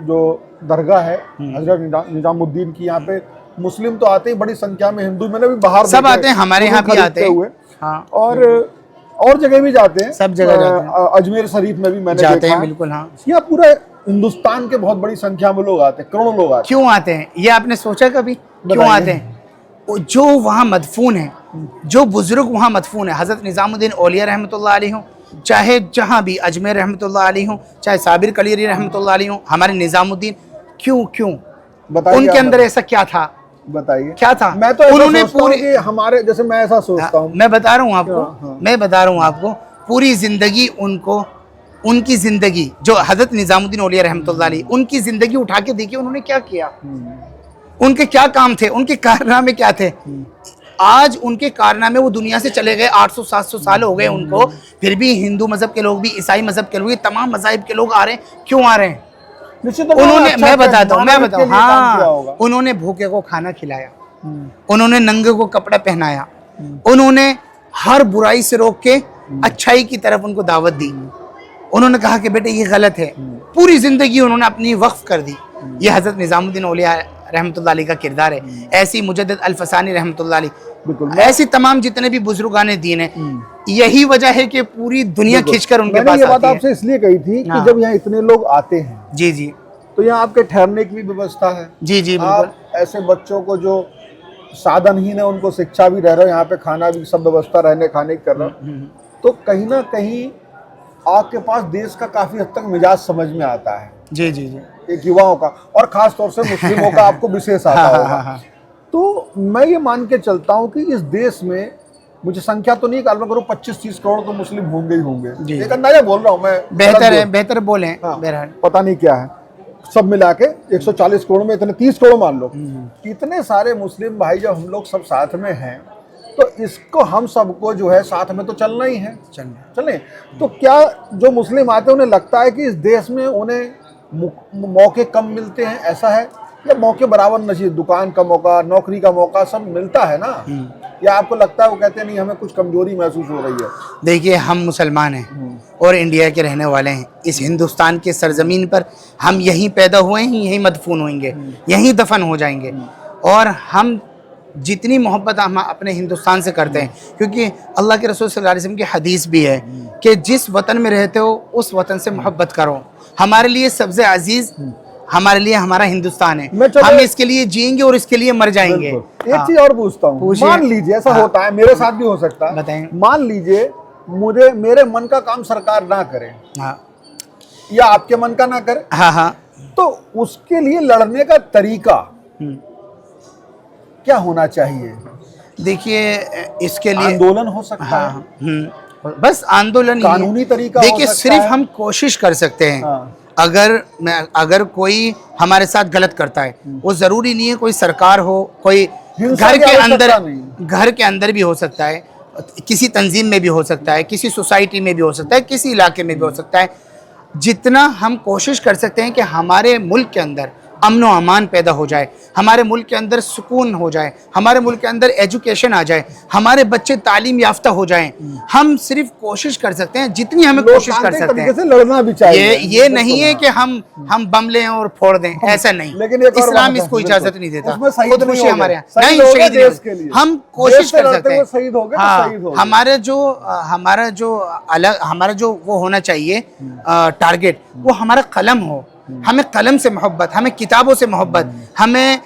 जो दरगाह है हजरत निजामुद्दीन की, यहाँ पे मुस्लिम तो आते ही बड़ी संख्या में, हिंदू मैंने भी बाहर सब आते हैं, हमारे यहाँ भी आते हैं, हाँ, और जगह भी जाते हैं, सब जगह जाते हैं, अजमेर शरीफ में भी मैंने जाते हैं, बिल्कुल, हाँ। यहाँ पूरे हिंदुस्तान के बहुत बड़ी संख्या में लोग आते हैं, करोड़ों लोग आते हैं। क्यों आते हैं, ये आपने सोचा कभी, क्यों आते हैं? जो वहाँ मदफून है, जो बुजुर्ग वहाँ मदफून है, हजरत निजामुद्दीन औलिया रहमतुल्लाह अलैहि हो, चाहे जहाँ भी अजमेर रहमतुल्लाह अलैहि हो, चाहे साबिर कलीरी रहमतुल्लाह अलैहि हो, हमारे निजामुद्दीन, क्यों उनके अंदर ऐसा क्या था, बताइए क्या था? मैं तो उन्होंने पूरी, हमारे जैसे, मैं ऐसा सोचता हूँ, मैं बता रहा हूँ आपको, मैं बता रहा हूँ आपको, पूरी जिंदगी उनकी जिंदगी, जो हजरत निजामुद्दीन औलिया रहमतुल्लाह अलैहि, उनकी जिंदगी उठा के देखिए, उन्होंने क्या किया, उनके क्या काम थे, उनके कारनामे क्या थे। आज उनके कारनामे, वो दुनिया से चले गए, 800-700 साल हो गए उनको, फिर भी हिंदू मजहब के लोग भी, ईसाई मजहब के लोग भी, तमाम मज़ाहिब के लोग आ रहे हैं। क्यों आ रहे हैं? उन्होंने, मैं बताता हूँ, हाँ, उन्होंने भूखे को खाना खिलाया, उन्होंने नंगे को कपड़ा पहनाया, उन्होंने हर बुराई से रोक के अच्छाई की तरफ उनको दावत दी, उन्होंने कहा कि बेटे ये गलत है, पूरी जिंदगी उन्होंने अपनी वक्फ कर दी। ये हजरत निजामुद्दीन औलिया रहमतुल्लाह अलैहि का किरदार है। ऐसी मुजद्दिद अल-फसानी रहमतुल्लाह अलैहि, ऐसी तमाम जितने भी बुजुर्गान दीन है, यही वजह है कि पूरी दुनिया खींचकर उनके पास आती है। ये बात आपसे इसलिए कही थी कि जब यहाँ इतने लोग आते हैं, जी, तो यहाँ आपके ठहरने की भी व्यवस्था है। जी, बिल्कुल। आप ऐसे बच्चों को जो साधनहीन है, उनको शिक्षा भी रह रहे हो, यहाँ पे खाना भी, सब व्यवस्था रहने खाने की कर रहे हो, तो कहीं ना कहीं आपके पास देश का काफी हद तक मिजाज समझ में आता है। जी, एक युवाओं का, और खास तौर से मुस्लिमों का आपको विशेष आता होगा। तो मैं ये मान के चलता हूँ कि इस देश में, मुझे संख्या तो नहीं कल्पना करो, 25-30 करोड़ तो मुस्लिम होंगे ही होंगे, एक अंदाजा बोल रहा हूँ मैं, बेहतर बोले, पता नहीं क्या है, सब मिला के 140 करोड़ में इतने 30 करोड़ मान लो, इतने सारे मुस्लिम भाई जब हम लोग सब साथ में हैं, तो इसको हम सबको जो है साथ में तो चलना ही है, चलें। तो क्या जो मुस्लिम आते हैं उन्हें लगता है कि इस देश में उन्हें मौके कम मिलते हैं, ऐसा है, या मौके बराबर नसीब, दुकान का मौका, नौकरी का मौका सब मिलता है ना, या आपको लगता है वो कहते हैं नहीं हमें कुछ कमजोरी महसूस हो रही है? देखिए, हम मुसलमान हैं और इंडिया के रहने वाले हैं, इस हिंदुस्तान के सरजमीन पर हम यहीं पैदा हुए हैं, यहीं मदफून होंगे, यहीं दफन हो जाएंगे, और हम जितनी मोहब्बत हम अपने हिंदुस्तान से करते हैं, क्योंकि अल्लाह के रसूल सल्लल्लाहु अलैहि वसल्लम की हदीस भी है कि जिस वतन में रहते हो उस वतन से मोहब्बत करो। हमारे लिए सबसे अजीज़ हमारे लिए हमारा हिंदुस्तान है, मैं चलो- हम इसके लिए जिएंगे और इसके लिए मर जाएंगे। एक चीज और पूछता हूँ, पूछिए। मान लीजिए ऐसा हाँ। होता है, मेरे साथ भी हो सकता है, बताएं। मान लीजिए मुझे मेरे मन का काम सरकार ना करे हाँ या आपके मन का ना करे, हाँ हाँ। तो उसके लिए लड़ने का तरीका हम्म। क्या होना चाहिए? देखिए इसके लिए आंदोलन हो सकता हाँ है, बस आंदोलन ही है। कानूनी तरीका हो देखिए सकता सिर्फ है। हम कोशिश कर सकते हैं। हाँ। अगर कोई हमारे साथ गलत करता है, वो जरूरी नहीं है कोई सरकार हो, कोई हिंसा घर की के अंदर, आवश्यकता नहीं। घर के अंदर भी हो सकता है, किसी तंजीम में भी हो सकता है, किसी सोसाइटी में भी हो सकता है, किसी इलाके में भी हो सकता है। जितना हम कोशिश कर सकते हैं कि हमारे मुल्क के अंदर अमन व अमान पैदा हो जाए, हमारे मुल्क के अंदर सुकून हो जाए, हमारे मुल्क के अंदर एजुकेशन आ जाए, हमारे बच्चे तालीम याफ्ता हो जाएं, हम सिर्फ कोशिश कर सकते हैं, जितनी हमें कोशिश कर लोकतांत्रिक सकते तरीके हैं। से लड़ना भी चाहिए। ये नहीं है कि हम बम लें और फोड़ दें, ऐसा नहीं। लेकिन एक और इस्लाम बात है, इसको बिल्कुल। इजाजत नहीं देता। उसमें शहीद खुदकुशी नहीं हो हमारे गए। यहाँ शहीद नहीं, हो गए शहीद नहीं देश के लिए। हम देश कोशिश से कर लड़ते सकते हुए हैं। शहीद हो गए तो हाँ, शहीद हो गए। हमारा जो वो होना चाहिए टारगेट, वो हमारा कलम हो। हमें कलम से मोहब्बत, हमें किताबों से मोहब्बत, हमें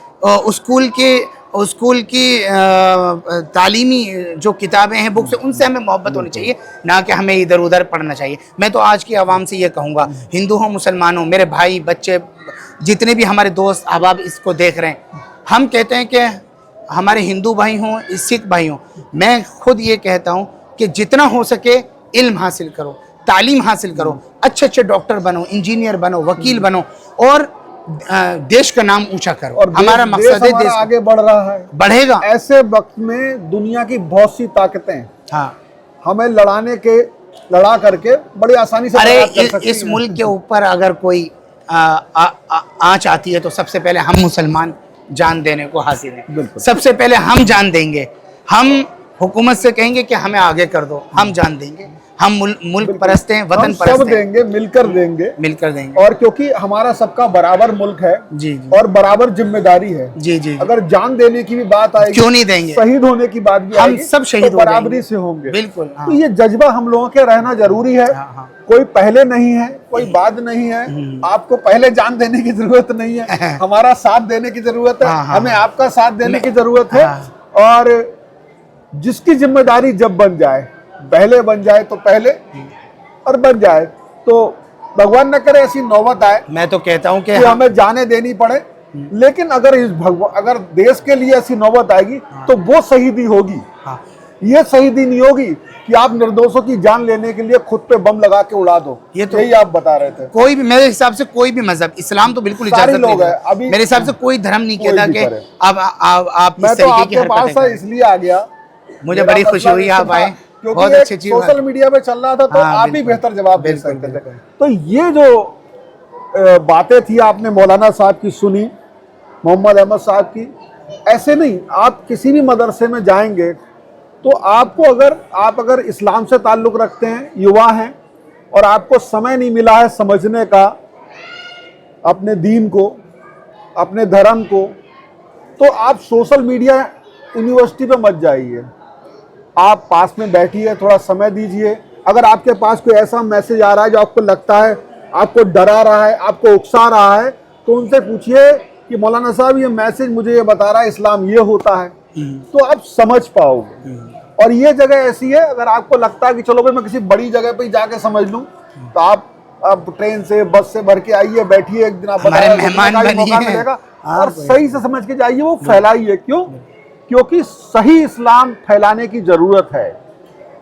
स्कूल की तालीमी जो किताबें हैं, बुक्स, उनसे हमें मोहब्बत होनी चाहिए, ना कि हमें इधर उधर पढ़ना चाहिए। मैं तो आज की आवाम से ये कहूँगा, हिंदू हो मुसलमान हो, मेरे भाई बच्चे जितने भी हमारे दोस्त अहबाब इसको देख रहे हैं, हम कहते हैं कि हमारे हिंदू भाई हों, सिख भाई हों, मैं खुद ये कहता हूँ कि जितना हो सके इल्म हासिल करो, तालीम हासिल करो, अच्छे अच्छे डॉक्टर बनो, इंजीनियर बनो, वकील बनो, और देश का नाम ऊंचा करो। और हमारा मकसद है हमारा देश आगे बढ़ रहा है, बढ़ेगा। ऐसे वक्त में दुनिया की बहुत सी ताकतें हाँ, हमें लड़ा करके बड़ी आसानी से अरे बर्बाद कर सकती इस हैं। मुल्क के ऊपर अगर कोई आँच आती है, तो सबसे पहले हम मुसलमान जान देने को हाजिर हैं। बिल्कुल। सबसे पहले हम जान देंगे। हम हुकूमत से कहेंगे कि हमें आगे कर दो, हम जान देंगे। हम मुल्क परस्त हैं, वतन हम परस्त सब हैं, देंगे, मिलकर देंगे, मिलकर देंगे। और क्योंकि हमारा सबका बराबर मुल्क है जी जी और बराबर जिम्मेदारी है। जी जी। अगर जान देने की भी बात आएगी, क्यों नहीं देंगे? शहीद होने की बात भी हम आएगी, सब शहीद तो हो बराबरी जाएंगे। से होंगे। बिल्कुल, हाँ। तो ये जज्बा हम लोगों के रहना जरूरी है। हाँ, हाँ। कोई पहले नहीं है, कोई बाद नहीं है। आपको पहले जान देने की जरूरत नहीं है, हमारा साथ देने की जरूरत है। हाँ, हाँ, हमें आपका साथ देने की जरूरत है। हाँ। और जिसकी जिम्मेदारी जब बन जाए, पहले बन जाए तो पहले, और बन जाए तो भगवान न करे ऐसी नौबत आए मैं तो कहता हूँ कि कि हमें जाने देनी पड़े। लेकिन अगर देश के लिए ऐसी नौबत आएगी तो वो शहीदी होगी। हाँ। ये शहीदी नहीं होगी कि आप निर्दोषों की जान लेने के लिए खुद पे बम लगा के उड़ा दो। ये तो- यही आप बता रहे थे। कोई भी, मेरे हिसाब से कोई भी मजहब, इस्लाम तो बिल्कुल सारे इजाजत नहीं लोग हैं। देता। अभी मेरे हिसाब से कोई धर्म नहीं कोई कहता भी कि करे। आप मैं इस तो तरीके की आपके पास हरकतें से करें। इसलिए आ गया, मुझे मेरा बड़ी खुशी मतलब हुई इससे आप था, आए, क्योंकि बहुत एक अच्छी चीज सोशल है। मीडिया पे चल रहा था, तो हाँ, आप ही बिल्कुल। बेहतर जवाब दे बिल्कुल, सकते थे। बिल्कुल। तो ये जो बातें थी आपने मौलाना साहब की सुनी, मोहम्मद अहमद साहब की, ऐसे नहीं, आप किसी भी मदरसे में जाएंगे तो आपको अगर इस्लाम से ताल्लुक़ रखते हैं, युवा हैं, और आपको समय नहीं मिला है समझने का अपने दीन को, अपने धर्म को, तो आप सोशल मीडिया यूनिवर्सिटी पे मत जाइए। आप पास में बैठिए, थोड़ा समय दीजिए। अगर आपके पास कोई ऐसा मैसेज आ रहा है जो आपको लगता है, आपको डरा रहा है, आपको उकसा रहा है, तो उनसे पूछिए कि मौलाना साहब ये मैसेज मुझे ये बता रहा है इस्लाम ये होता है, तो आप समझ पाओगे। और ये जगह ऐसी है, अगर आपको लगता है कि चलो भाई मैं किसी बड़ी जगह पे ही जाके समझ लूं, तो आप ट्रेन से, बस से भर के आइए, बैठिए, एक दिन आप हमारे बताइए, मेहमान घूमने का भी बनिए। मौका मिलेगा, हाँ, और सही से समझ के जाइए, वो फैलाइए। क्यों? क्योंकि सही इस्लाम फैलाने की जरूरत है।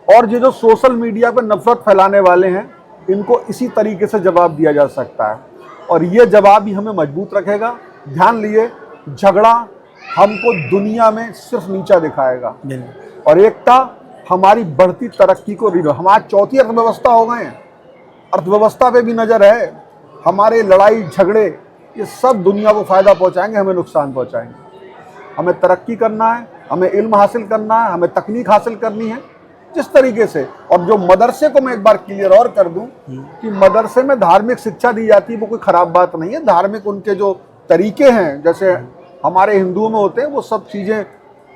और ये जो सोशल मीडिया पर नफरत फैलाने वाले हैं, इनको इसी तरीके से जवाब दिया जा सकता है, और ये जवाब ही हमें मजबूत रखेगा। ध्यान लिए, झगड़ा हमको दुनिया में सिर्फ नीचा दिखाएगा, और एकता हमारी बढ़ती तरक्की को भी। हम आज चौथी अर्थव्यवस्था हो गए हैं, अर्थव्यवस्था पे भी नजर है। हमारे लड़ाई झगड़े ये सब दुनिया को फायदा पहुंचाएंगे, हमें नुकसान पहुंचाएंगे। हमें तरक्की करना है, हमें इल्म हासिल करना है, हमें तकनीक हासिल करनी है, जिस तरीके से। और जो मदरसे को मैं एक बार क्लियर और कर दूं कि मदरसे में धार्मिक शिक्षा दी जाती है, वो कोई खराब बात नहीं है। धार्मिक उनके जो तरीके हैं, जैसे हमारे हिंदुओं में होते हैं, वो सब चीज़ें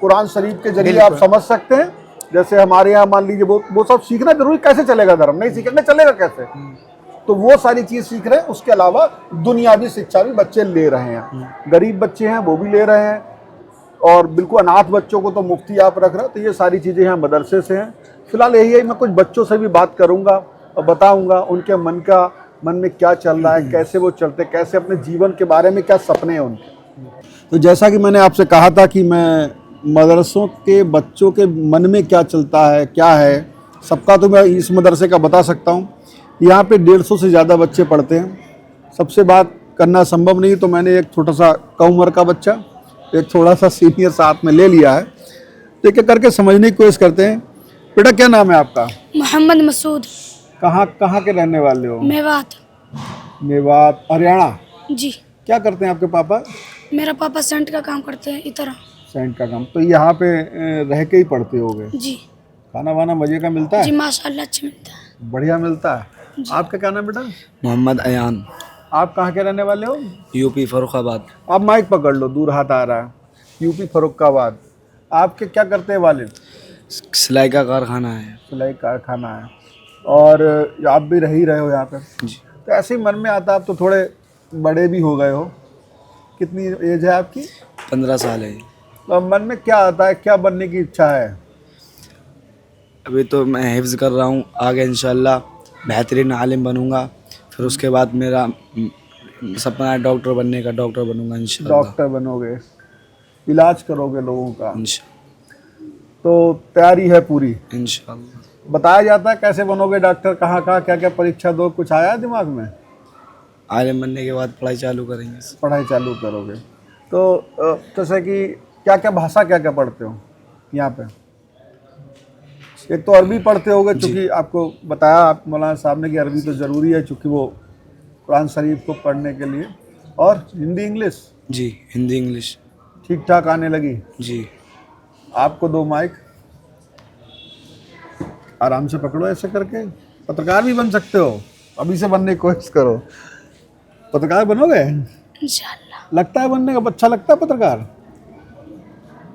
कुरान शरीफ के जरिए आप समझ सकते हैं। जैसे हमारे यहाँ मान लीजिए वो सब सीखना जरूरी। कैसे चलेगा धर्म? नहीं सीखेंगे, चलेगा कैसे? तो वो सारी चीज़ सीख रहे हैं। उसके अलावा दुनियावी शिक्षा भी बच्चे ले रहे हैं। गरीब बच्चे हैं वो भी ले रहे हैं, और बिल्कुल अनाथ बच्चों को तो मुफ्ती आप रख रहे हैं। तो ये सारी चीज़ें यहाँ मदरसे से हैं। फिलहाल यही है, मैं कुछ बच्चों से भी बात करूँगा और बताऊँगा उनके मन में क्या चल रहा है, कैसे वो चलते, कैसे अपने जीवन के बारे में क्या सपने हैं उनके। तो जैसा कि मैंने आपसे कहा था कि मैं मदरसों के बच्चों के मन में क्या चलता है, क्या है, सबका तो मैं इस मदरसे का बता सकता हूँ। यहाँ पे 150 से ज़्यादा बच्चे पढ़ते हैं। सबसे बात करना संभव नहीं, तो मैंने एक छोटा सा कम उम्र का बच्चा, एक थोड़ा सा सीनियर साथ में ले लिया है। तो एक करके समझने की कोशिश करते हैं। बेटा क्या नाम है आपका? मोहम्मद मसूद। कहाँ के रहने वाले हो? मेवात। मेवात, हरियाणा। जी। क्या करते हैं आपके पापा? मेरा पापा सेंट का काम करते हैं इधर। सेंट का काम। तो यहाँ पे रह के ही पढ़ते होगे? जी। खाना वाना मजे का मिलता है? जी माशाल्लाह अच्छा मिलता है। बढ़िया मिलता है। आपका क्या नाम बेटा? मोहम्मद अयान। आप कहाँ के रहने वाले हो? यूपी फर्रुखाबाद। आप माइक पकड़ लो, दूर हाथ आ रहा है। यूपी फर्रुखाबाद। आपके क्या करते हैं वालिद? सिलाई का कारखाना है। सिलाई कारखाना है। और आप भी रह ही रहे हो यहाँ पे? जी। तो ऐसे ही मन में आता, आप तो थोड़े बड़े भी हो गए हो। कितनी एज है आपकी? 15 साल है। तो मन में क्या आता है, क्या बनने की इच्छा है? अभी तो मैं हिफ्ज़ कर रहा हूँ, आगे इंशाल्लाह बेहतरीन आलिम बनूंगा। फिर उसके बाद मेरा सपना है डॉक्टर बनने का, डॉक्टर बनूंगा इंशाल्लाह। डॉक्टर बनोगे, इलाज करोगे लोगों का, इंशाल्लाह। तो तैयारी है पूरी? इंशाल्लाह। बताया जाता है कैसे बनोगे डॉक्टर, कहाँ क्या क्या परीक्षा दो, कुछ आया है दिमाग में? आलिम बनने के बाद पढ़ाई चालू करेंगे। पढ़ाई चालू करोगे तो जैसे कि क्या क्या भाषा क्या क्या पढ़ते हो यहाँ पे? एक तो अरबी पढ़ते होगे, चूँकि आपको बताया आप मौलाना साहब ने कि अरबी तो ज़रूरी है, चूँकि वो कुरान शरीफ को पढ़ने के लिए। और हिंदी इंग्लिश? जी हिंदी इंग्लिश ठीक ठाक आने लगी? जी। आपको दो माइक, आराम से पकड़ो ऐसे करके। पत्रकार भी बन सकते हो, अभी से बनने की कोशिश करो। पत्रकार बनोगे इंशाल्लाह। लगता है बनने का? अच्छा लगता है पत्रकार?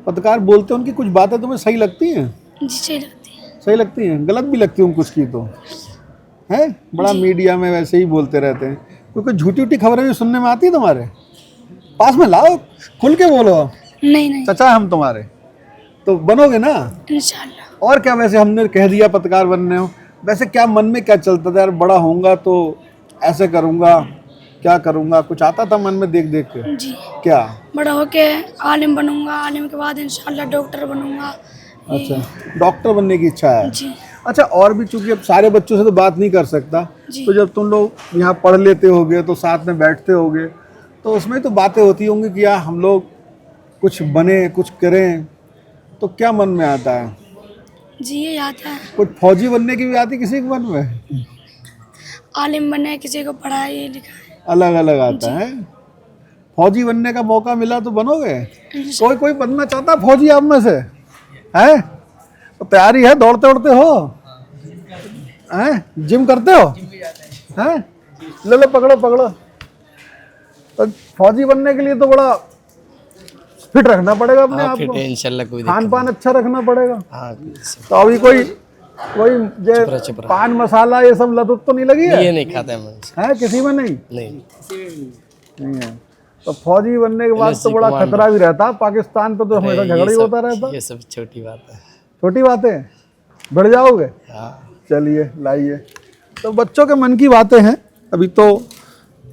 पत्रकार बोलते हैं, उनकी कुछ बातें तुम्हें सही लगती हैं? जी सही लगती है। सही लगती हैं, गलत भी लगती हैं कुछ की तो है। बड़ा मीडिया में वैसे ही बोलते रहते हैं, क्योंकि झूठी उठी खबरें भी सुनने में आती है। तुम्हारे पास में लाओ, खुल के बोलो। नहीं चचा हम तुम्हारे, तो बनोगे ना इंशाल्लाह। और क्या? वैसे हमने कह दिया पत्रकार बनने हो, वैसे क्या मन में क्या चलता था? यार बड़ा होऊंगा तो ऐसे करूंगा, क्या करूंगा, कुछ आता था मन में देख देख के? जी। क्या? बड़ा होके आलिम बनूंगा, आलिम के बाद इंशाल्लाह डॉक्टर बनूंगा। अच्छा, डॉक्टर बनने की इच्छा है। जी। अच्छा, और भी चूंकि अब सारे बच्चों से तो बात नहीं कर सकता, जी। तो जब तुम लोग यहाँ पढ़ लेते होगे तो साथ में बैठते होगे, तो उसमें तो बातें होती होंगी कि यार हम लोग कुछ बने, कुछ करें, तो क्या मन में आता है? जी ये आता है। कुछ फौजी बनने की भी आती किसी के मन में? आलिम बने, किसी को पढ़ाई लिखाई। अलग अलग आता है। फौजी बनने का मौका मिला तो बनोगे? कोई बनना चाहता है फौजी आप में से? है तो तैयारी है, दौड़ते उड़ते हो? हैं, जिम करते हो? हैं, ले पकड़ो। तो फौजी बनने के लिए तो बड़ा फिट रखना पड़ेगा अपने आप को। इंशाल्लाह कोई खान पान अच्छा रखना पड़ेगा। हाँ। तो अभी कोई जे पान मसाला ये सब लत तो नहीं लगी है? ये नहीं खाता है किसी में? नहीं है। तो फौजी बनने के बाद तो बड़ा खतरा भी रहता। पाकिस्तान पे तो हमेशा झगड़ा ही होता रहता। ये सब छोटी बात है। छोटी बातें बढ़ जाओगे। चलिए लाइए, तो बच्चों के मन की बातें हैं। अभी तो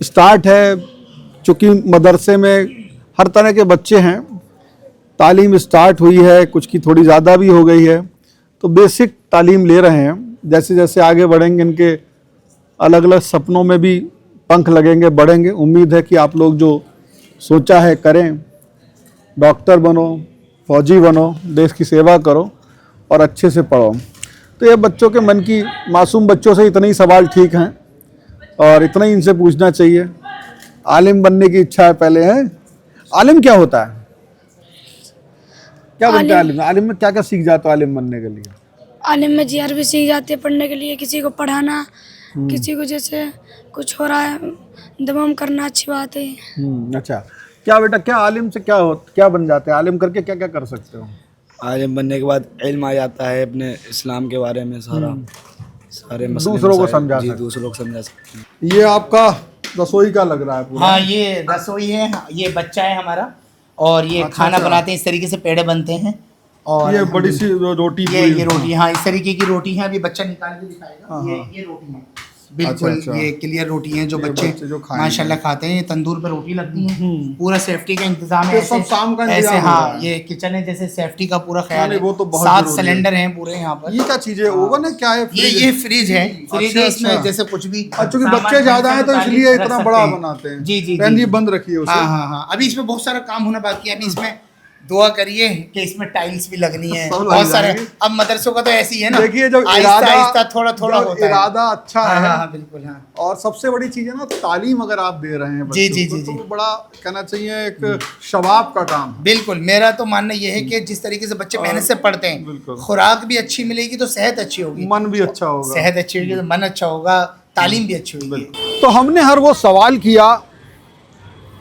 स्टार्ट है, चूँकि मदरसे में हर तरह के बच्चे हैं, तालीम स्टार्ट हुई है, कुछ की थोड़ी ज़्यादा भी हो गई है, तो बेसिक तालीम ले रहे हैं। जैसे जैसे आगे बढ़ेंगे इनके अलग अलग सपनों में भी पंख लगेंगे, बढ़ेंगे। उम्मीद है कि आप लोग जो सोचा है करें, डॉक्टर बनो, फौजी बनो, देश की सेवा करो और अच्छे से पढ़ो। तो ये बच्चों के मन की, मासूम बच्चों से इतने ही सवाल ठीक हैं और इतना ही इनसे पूछना चाहिए। आलिम बनने की इच्छा है पहले, है? आलिम क्या होता है? क्या बनता है आलिम? आलिम में क्या क्या सीख जाता है आलिम बनने के लिए? आलिम में जी अरबी सीख जाते हैं पढ़ने के लिए, किसी को पढ़ाना, किसी को जैसे कुछ हो रहा है दमाम करना, अच्छी बात है। अच्छा, क्या बेटा, क्या आलिम से क्या बन जाते हैं? आलिम करके क्या क्या कर सकते हो? आलिम बनने के बाद इल्म आ जाता है अपने इस्लाम के बारे में सारा, सारे मसले दूसरों को मसाइल, समझा जी सकते। दूसरों को समझा सकते हैं। ये आपका रसोई का लग रहा है पूरा। हाँ ये रसोई है, ये बच्चा है हमारा और ये अच्छा, खाना अच्छा। बनाते हैं, इस तरीके से पेड़े बनते हैं। और ये बड़ी सी रोटी ये पूरी। रोटी, हाँ इस तरीके की रोटी है, अभी बच्चा निकाल के दिखाएगा। हाँ, ये रोटी है बिल्कुल, अच्छा, अच्छा। ये क्लियर रोटी है जो ये बच्चे बच्चे जो खाएंगे। माशाल्लाह खाते हैं। ये तंदूर पे रोटी लगती है, पूरा सेफ्टी का इंतजाम है। ये सब शाम का ऐसे इंतजाम हो हाँ रहा है। ये किचन है, जैसे सेफ्टी का पूरा ख्याल नहीं, है। वो तो बहुत 7 जरूरी है। सिलेंडर हैं पूरे यहाँ पर। ये क्या चीज है, ओवन है क्या है? ये फ्रिज है, फ्रिज अच्छा, है, इसमें अच्छा। जैसे कुछ भी चूंकि सामान बच्चे ज्यादा हैं तो निकाल इसलिए रख इतना सकते बड़ा हैं। बनाते हैं। जी जी पहले जी। ये बंद रखिए उसे। हाँ हाँ हाँ, अभी इसमें बहुत सारा काम होना बाकी है। अभी इसमें दुआ करिए कि इसमें टाइल्स भी लगनी है, सब लग बहुत सारे। जाएंगे। अब मदरसों का तो ऐसे ही है ना, देखिए जब आहिस्ता इरादा आहिस्ता थोड़ा थोड़ा जब होता है। इरादा अच्छा हाँ है। हाँ हाँ, बिल्कुल हाँ। और सबसे बड़ी चीज है ना, तालीम अगर आप दे रहे हैं जी, बच्चों जी, को, जी, तो जी। वो बड़ा कहना चाहिए एक शबाब का काम है। बिल्कुल, मेरा तो मानना ये है कि जिस तरीके से बच्चे मेहनत से पढ़ते हैं, बिल्कुल। खुराक भी अच्छी मिलेगी तो सेहत अच्छी होगी, मन भी अच्छा होगा। सेहत अच्छी होगी तो मन अच्छा होगा, तालीम भी अच्छी होगी। तो हमने हर वो सवाल किया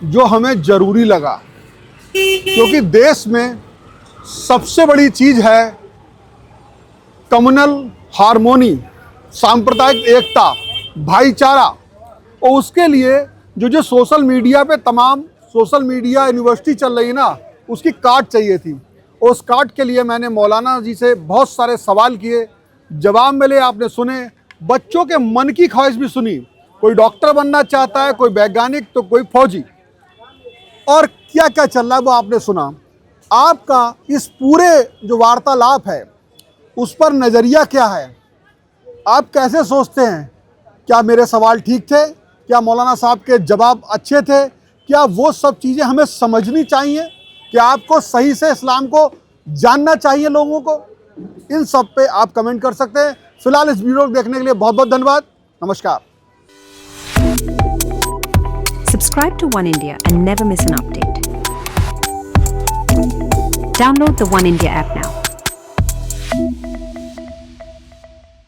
जो हमें जरूरी लगा, क्योंकि देश में सबसे बड़ी चीज है कम्युनल हार्मोनी, सांप्रदायिक एकता, भाईचारा। और उसके लिए जो सोशल मीडिया पे तमाम सोशल मीडिया यूनिवर्सिटी चल रही है ना, उसकी कार्ड चाहिए थी। और उस कार्ड के लिए मैंने मौलाना जी से बहुत सारे सवाल किए, जवाब मिले, आपने सुने। बच्चों के मन की ख्वाहिश भी सुनी, कोई डॉक्टर बनना चाहता है, कोई वैज्ञानिक, तो कोई फौजी, और क्या क्या चल रहा है वो आपने सुना। आपका इस पूरे जो वार्तालाप है उस पर नज़रिया क्या है? आप कैसे सोचते हैं? क्या मेरे सवाल ठीक थे? क्या मौलाना साहब के जवाब अच्छे थे? क्या वो सब चीज़ें हमें समझनी चाहिए? क्या आपको सही से इस्लाम को जानना चाहिए लोगों को? इन सब पे आप कमेंट कर सकते हैं। फिलहाल इस वीडियो को देखने के लिए बहुत बहुत धन्यवाद। नमस्कार। Subscribe to One India and never miss an update. Download the One India app now.